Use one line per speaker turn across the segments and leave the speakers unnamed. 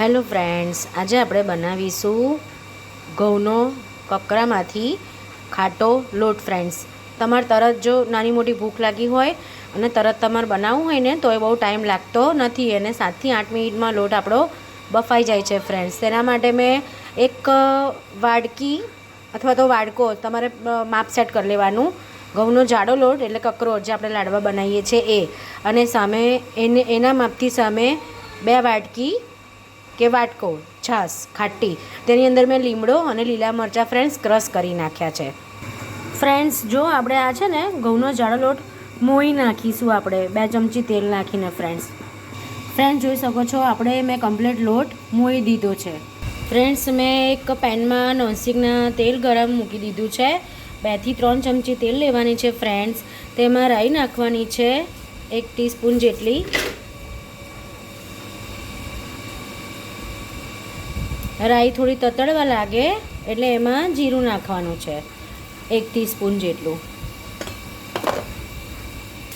Hello friends, આજે આપણે બનાવીશું ઘઉંનો કકરામાંથી ખાટો લોટ. ફ્રેન્ડ્સ, તમારે તરત જો નાની મોટી ભૂખ લાગી હોય અને તરત તમારે બનાવવું હોય ને તો એ બહુ ટાઈમ લાગતો નથી અને 7 થી 8 મિનિટમાં લોટ આપણો બફાઈ જાય છે. ફ્રેન્ડ્સ, તેના માટે મેં એક વાડકી અથવા તો વાડકો તમારે માપ સેટ કરી લેવાનું. ઘઉંનો જાડો લોટ એટલે કકરો જે આપણે લાડવા બનાવીએ છીએ એ, અને સામે એના માપથી સામે 2 વાટકી કે વાટકો છાશ ખાટી, તેની અંદર મેં લીમડો અને લીલા મરચાં ફ્રેન્ડ્સ ક્રશ કરી નાખ્યા છે. ફ્રેન્ડ્સ, જો આપણે આ છે ને ઘઉંનો જાડો લોટ મોઈ નાખીશું આપણે 2 ચમચી તેલ નાખીને. ફ્રેન્ડ્સ જોઈ શકો છો આપણે મેં કમ્પ્લીટ લોટ મોઈ દીધો છે. ફ્રેન્ડ્સ, મેં એક પેનમાં નોનસ્ટિકના તેલ ગરમ મૂકી દીધું છે. 2 થી 3 ચમચી તેલ લેવાની છે. ફ્રેન્ડ્સ, તેમાં રાઈ નાખવાની છે 1 ટીસ્પૂન જેટલી. રાઈ થોડી તતડવા લાગે એટલે એમાં જીરું નાખવાનું છે 1 ટીસ્પૂન જેટલું.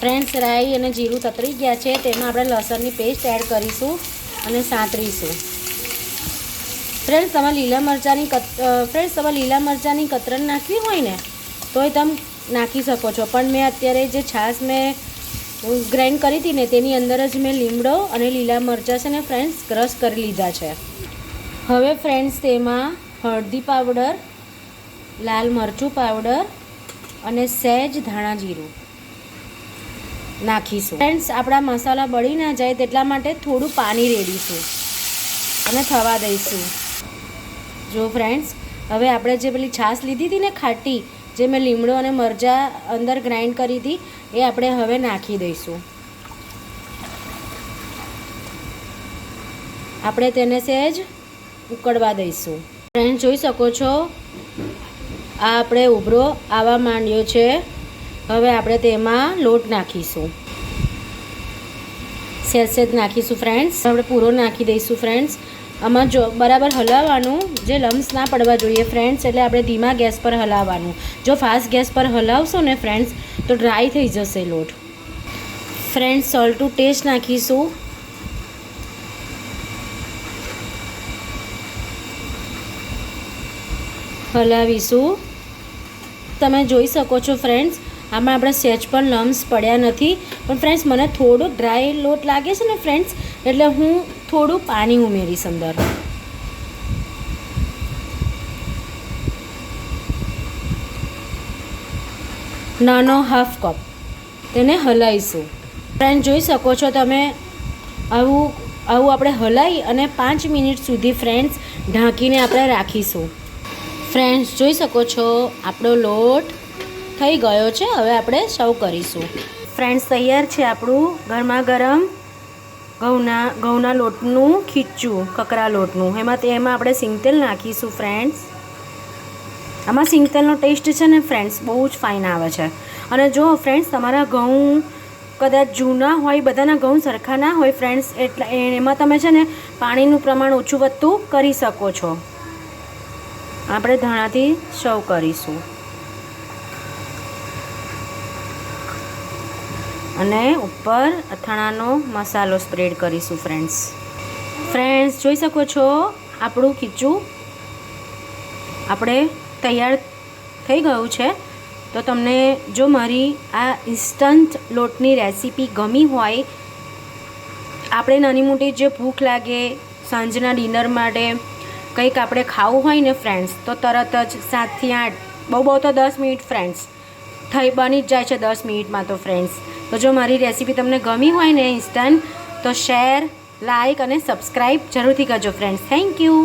ફ્રેન્ડ્સ, રાઈ અને જીરું તતરી ગયા છે, તેમાં આપણે લસણની પેસ્ટ એડ કરીશું અને સાંતળીશું. ફ્રેન્ડ્સ, તમારે લીલા મરચાંની કતરણ નાખવી હોય ને તોય તમે નાખી શકો છો, પણ મેં અત્યારે જે છાશ મેં ગ્રાઇન્ડ કરી હતી ને તેની અંદર જ મેં લીમડો અને લીલા મરચાં છે ને ફ્રેન્ડ્સ ક્રશ કરી લીધા છે. હવે ફ્રેન્ડ્સ, તેમાં હળદી પાવડર, લાલ મરચું પાવડર અને સહેજ ધાણા જીરું નાખીશું. ફ્રેન્ડ્સ, આપણા મસાલા બળી ના જાય તેટલા માટે થોડું પાણી રેડીશું અને થવા દઈશું. જો ફ્રેન્ડ્સ, હવે આપણે જે પેલી છાશ લીધી હતી ને ખાટી, જે મેં લીમડો અને મરચાં અંદર ગ્રાઇન્ડ કરી હતી એ આપણે હવે નાખી દઈશું. આપણે તેને સહેજ ઉકળવા દઈશું. ફ્રેન્ડ્સ, જોઈ શકો છો આ આપણે ઉભરો આવવા માંડ્યો છે. હવે આપણે તેમાં લોટ નાખીશું, સહેજ નાખીશું. ફ્રેન્ડ્સ, આપણે પૂરો નાખી દઈશું. ફ્રેન્ડ્સ, આમાં જો બરાબર હલાવવાનું, જે લમ્સ ના પડવા જોઈએ ફ્રેન્ડ્સ, એટલે આપણે ધીમા ગેસ પર હલાવવાનું. જો ફાસ્ટ ગેસ પર હલાવશો ને ફ્રેન્ડ્સ તો ડ્રાય થઈ જશે લોટ. ફ્રેન્ડ્સ, સોલ્ટ ટુ ટેસ્ટ નાખીશું. હલાવીશું. તમે જોઈ શકો છો ફ્રેન્ડ્સ, આમાં આપણે સહેજ પણ લમ્સ પડ્યા નથી. પણ ફ્રેન્ડ્સ, મને થોડો ડ્રાય લોટ લાગે છે ને ફ્રેન્ડ્સ, એટલે હું થોડું પાણી ઉમેરીશ અંદર. નાનો હાફ કપ તેને હલાવીશું. ફ્રેન્ડ્સ, જોઈ શકો છો તમે, આવું આપણે હલાવી અને 5 મિનિટ સુધી ફ્રેન્ડ્સ ઢાંકીને આપણે રાખીશું. ફ્રેન્ડ્સ, જોઈ શકો છો આપણો લોટ થઈ ગયો છે. હવે આપણે સર્વ કરીશું. ફ્રેન્ડ્સ, તૈયાર છે આપણું ગરમા ગરમ ઘઉંના લોટનું ખીચું, કકરા લોટનું. એમાં આપણે સિંગતેલ નાખીશું. ફ્રેન્ડ્સ, આમાં સિંગતેલનો ટેસ્ટ છે ને ફ્રેન્ડ્સ બહુ જ ફાઇન આવે છે. અને જો ફ્રેન્ડ્સ, તમારા ઘઉં કદાચ જૂના હોય, બધાના ઘઉં સરખા ના હોય ફ્રેન્ડ્સ, એટલે એમાં તમે છે ને પાણીનું પ્રમાણ ઓછું વધતું કરી શકો છો. આપણે ધાણાથી સર્વ કરીશું અને ઉપર અથાણાનો મસાલો સ્પ્રેડ કરીશું. ફ્રેન્ડ્સ, જોઈ શકો છો આપણું ખીચું આપણે તૈયાર થઈ ગયું છે. તો તમને જો મારી આ ઇન્સ્ટન્ટ લોટની રેસીપી ગમી હોય, આપણે નાની મોટી જે ભૂખ લાગે સાંજના ડિનર માટે કંઈક આપણે ખાવું હોય ને ફ્રેન્ડ્સ, તો તરત જ 7 થી 8, બહુ તો 10 મિનિટ ફ્રેન્ડ્સ બની જ જાય છે 10 મિનિટમાં. તો ફ્રેન્ડ્સ, તો જો મારી રેસીપી તમને ગમી હોય ને ઇન્સ્ટન્ટ, તો શેર, લાઇક અને સબસ્ક્રાઈબ જરૂરથી કરજો ફ્રેન્ડ્સ. Thank you.